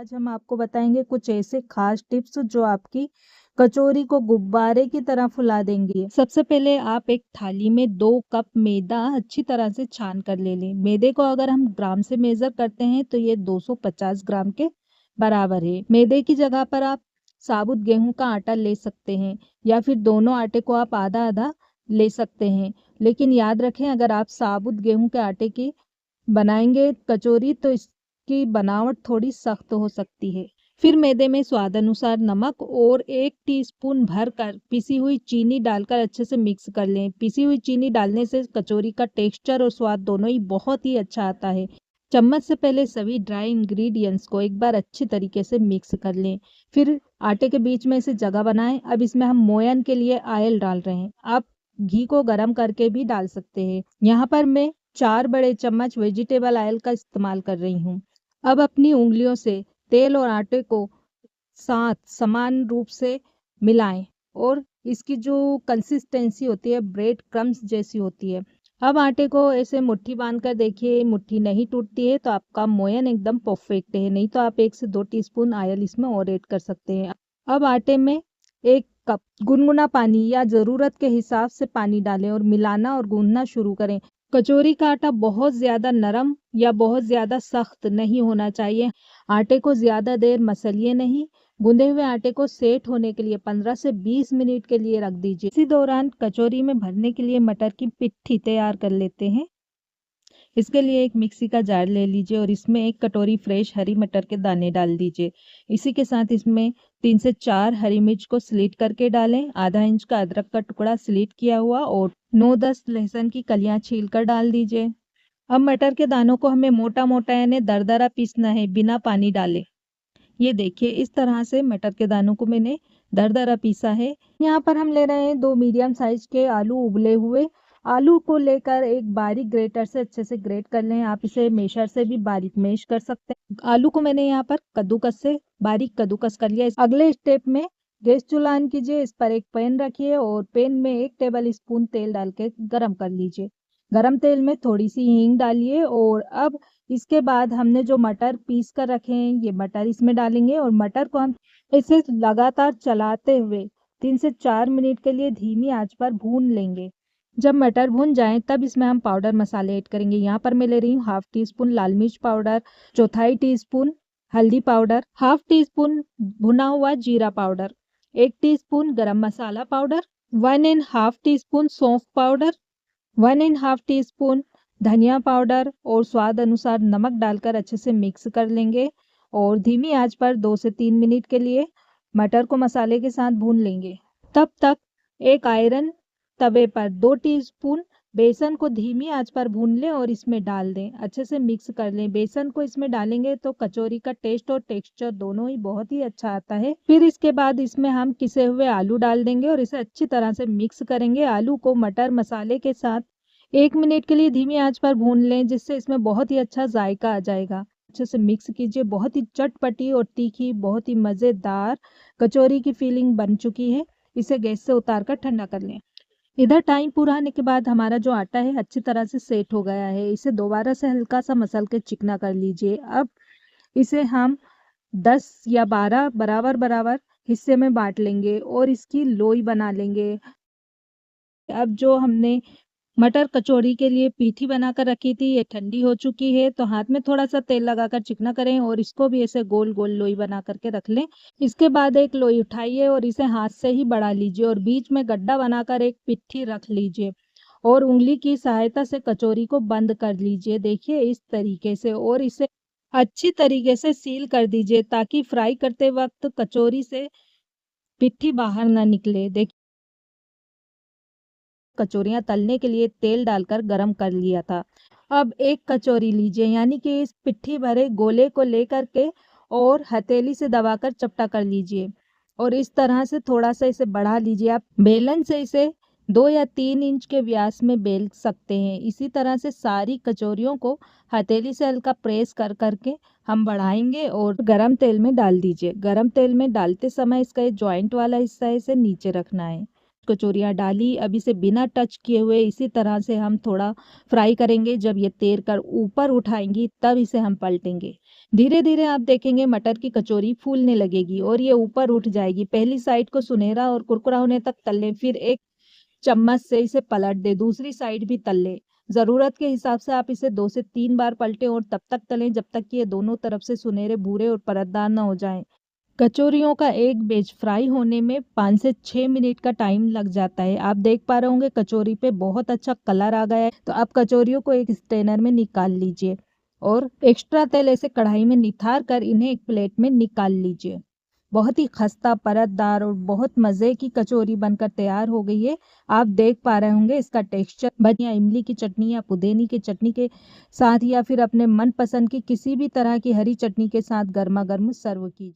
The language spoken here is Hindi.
आज हम आपको बताएंगे कुछ ऐसे खास टिप्स जो आपकी कचौरी को गुब्बारे की तरह फुला देंगे। सबसे पहले आप एक थाली में 2 कप मैदा अच्छी तरह से छान कर ले लें। मैदे को अगर हम ग्राम से मेजर करते हैं तो ये 250 ग्राम के बराबर है। मैदे की जगह पर आप साबुत गेहूं का आटा ले सकते हैं या फिर दोनों आटे को आप आधा आधा ले सकते हैं। लेकिन याद रखें, अगर आप साबुत गेहूं के आटे की बनाएंगे कचौरी तो इसकी बनावट थोड़ी सख्त हो सकती है। फिर मैदे में स्वाद अनुसार नमक और 1 टीस्पून भर कर पिसी हुई चीनी डालकर अच्छे से मिक्स कर लें। पिसी हुई चीनी डालने से कचौरी का टेक्सचर और स्वाद दोनों ही बहुत ही अच्छा आता है। चम्मच से पहले सभी ड्राई इंग्रेडिएंट्स को एक बार अच्छी तरीके से मिक्स कर लें। फिर आटे के बीच में इसे जगह बनाएं। अब इसमें हम मोयन के लिए ऑयल डाल रहे हैं। आप घी को गर्म करके भी डाल सकते हैं। यहाँ पर मैं 4 बड़े चम्मच वेजिटेबल ऑयल का इस्तेमाल कर रही हूँ। अब अपनी उंगलियों से तेल और आटे को साथ समान रूप से मिलाएं और इसकी जो कंसिस्टेंसी होती है ब्रेड क्रम्स जैसी होती है। अब आटे को ऐसे मुट्ठी बांध कर देखिए, मुट्ठी नहीं टूटती है तो आपका मोयन एकदम परफेक्ट है। नहीं तो आप 1 से 2 टीस्पून ऑयल इसमें और ऐड कर सकते हैं। अब आटे में 1 कप गुनगुना पानी या ज़रूरत के हिसाब से पानी डालें और मिलाना और गूंदना शुरू करें। कचौरी का आटा बहुत ज़्यादा नरम या बहुत ज़्यादा सख्त नहीं होना चाहिए। आटे को ज़्यादा देर मसलिए नहीं। गूंदे हुए आटे को सेट होने के लिए 15 से 20 मिनट के लिए रख दीजिए। इसी दौरान कचौरी में भरने के लिए मटर की पिट्ठी तैयार कर लेते हैं। इसके लिए एक मिक्सी का जार ले लीजिए और इसमें 1 कटोरी फ्रेश हरी मटर के दाने डाल दीजिए। इसी के साथ इसमें 3 से 4 हरी मिर्च को स्लिट करके डालें। आधा इंच का अदरक का टुकड़ा स्लिट किया हुआ और 9-10 लहसुन की कलियां छील कर डाल दीजिए। अब मटर के दानों को हमें मोटा मोटा यानी दरदरा पीसना है, बिना पानी डाले। ये देखिए, इस तरह से मटर के दानों को मैंने दरदरा पीसा है। यहाँ पर हम ले रहे हैं 2 मीडियम साइज के आलू उबले हुए। आलू को लेकर एक बारीक ग्रेटर से अच्छे से ग्रेट कर लें। आप इसे मेशर से भी बारीक मैश कर सकते हैं। आलू को मैंने यहाँ पर कद्दूकस से बारीक कद्दूकस कर लिया। अगले स्टेप में गैस चूल्हा ऑन कीजिए, इस पर एक पैन रखिए और पैन में 1 टेबल स्पून तेल डाल के गरम कर लीजिए। गरम तेल में थोड़ी सी हींग डालिए और अब इसके बाद हमने जो मटर पीस कर रखे हैं ये मटर इसमें डालेंगे और मटर को हम इसे लगातार चलाते हुए 3 से 4 मिनट के लिए धीमी आंच पर भून लेंगे। जब मटर भून जाएं तब इसमें हम पाउडर मसाले ऐड करेंगे। यहाँ पर मैं ले रही हूँ 1/2 टीस्पून लाल मिर्च पाउडर, 1/4 टीस्पून हल्दी पाउडर, 1/2 टीस्पून भुना हुआ जीरा पाउडर, 1 टीस्पून गरम मसाला पाउडर, 1½ टीस्पून सौंफ पाउडर, 1½ टीस्पून धनिया पाउडर और स्वाद अनुसार नमक डालकर अच्छे से मिक्स कर लेंगे और धीमी आंच पर 2 से 3 मिनट के लिए मटर को मसाले के साथ भून लेंगे। तब तक एक आयरन तवे पर 2 टीस्पून बेसन को धीमी आंच पर भून लें और इसमें डाल दें। अच्छे से मिक्स कर लें। बेसन को इसमें डालेंगे तो कचौरी का टेस्ट और टेक्सचर दोनों ही बहुत ही अच्छा आता है। फिर इसके बाद इसमें हम किसे हुए आलू डाल देंगे और इसे अच्छी तरह से मिक्स करेंगे। आलू को मटर मसाले के साथ 1 मिनट के लिए धीमी आंच पर भून लें, जिससे इसमें बहुत ही अच्छा जायका आ जाएगा। अच्छे से मिक्स कीजिए। बहुत ही चटपटी और तीखी, बहुत ही मज़ेदार कचौरी की फीलिंग बन चुकी है। इसे गैस से उतार कर ठंडा कर लें। इधर टाइम पूरा होने के बाद हमारा जो आटा है अच्छी तरह से सेट हो गया है। इसे दोबारा से हल्का सा मसल के चिकना कर लीजिए। अब इसे हम 10 या 12 बराबर बराबर हिस्से में बांट लेंगे और इसकी लोई बना लेंगे। अब जो हमने मटर कचौरी के लिए पीठी बनाकर रखी थी ये ठंडी हो चुकी है, तो हाथ में थोड़ा सा तेल लगाकर चिकना करें और इसको भी ऐसे गोल गोल लोई बना करके रख लें। इसके बाद एक लोई उठाइए और इसे हाथ से ही बढ़ा लीजिए और बीच में गड्ढा बनाकर एक पिट्ठी रख लीजिए और उंगली की सहायता से कचौरी को बंद कर लीजिए। देखिए इस तरीके से, और इसे अच्छी तरीके से सील कर दीजिए ताकि फ्राई करते वक्त कचौरी से पिट्ठी बाहर ना निकले। देखिए, कचौरियां तलने के लिए तेल डालकर गरम कर लिया था। अब एक कचौरी लीजिए, यानी कि इस पिट्ठी भरे गोले को लेकर के और हथेली से दबाकर चपटा कर लीजिए और इस तरह से थोड़ा सा इसे बढ़ा लीजिए। आप बेलन से इसे 2 या 3 इंच के व्यास में बेल सकते हैं। इसी तरह से सारी कचौरियों को हथेली से हल्का प्रेस कर करके हम बढ़ाएंगे और गरम तेल में डाल दीजिए। गरम तेल में डालते समय इसका ये जॉइंट वाला हिस्सा है इसे नीचे रखना है। कचौरियाँ डाली। अब इसे बिना टच किए हुए इसी तरह से हम थोड़ा फ्राई करेंगे। जब ये तैर कर ऊपर उठाएँगी तब इसे हम पलटेंगे। धीरे-धीरे आप देखेंगे मटर की कचौरी फूलने लगेगी और ये ऊपर उठ जाएगी। पहली साइड को सुनहरा और कुरकुरा होने तक तल लें, फिर एक चम्मच से इसे पलट दें, दूसरी साइड भी तल लें। ज़रूरत के हिसाब से आप इसे 2 से 3 बार पलटें और तब तक तलें जब तक कि ये दोनों तरफ से सुनहरे, भूरे और परतदार ना हो जाएँ। कचौरियों का एक बैच फ्राई होने में 5 से 6 मिनट का टाइम लग जाता है। आप देख पा रहे होंगे कचौरी पे बहुत अच्छा कलर आ गया है। तो अब कचौरियों को एक स्ट्रेनर में निकाल लीजिए और एक्स्ट्रा तेल ऐसे कढ़ाई में निथार कर इन्हें एक प्लेट में निकाल लीजिए। बहुत ही खस्ता, परतदार और बहुत मज़े की कचौरी बनकर तैयार हो गई है। आप देख पा रहे होंगे इसका टेक्सचर बढ़िया इमली की चटनी या पुदीने की चटनी के साथ या फिर अपने मनपसंद की किसी भी तरह की हरी चटनी के साथ गरमा-गर्म सर्व कीजिए।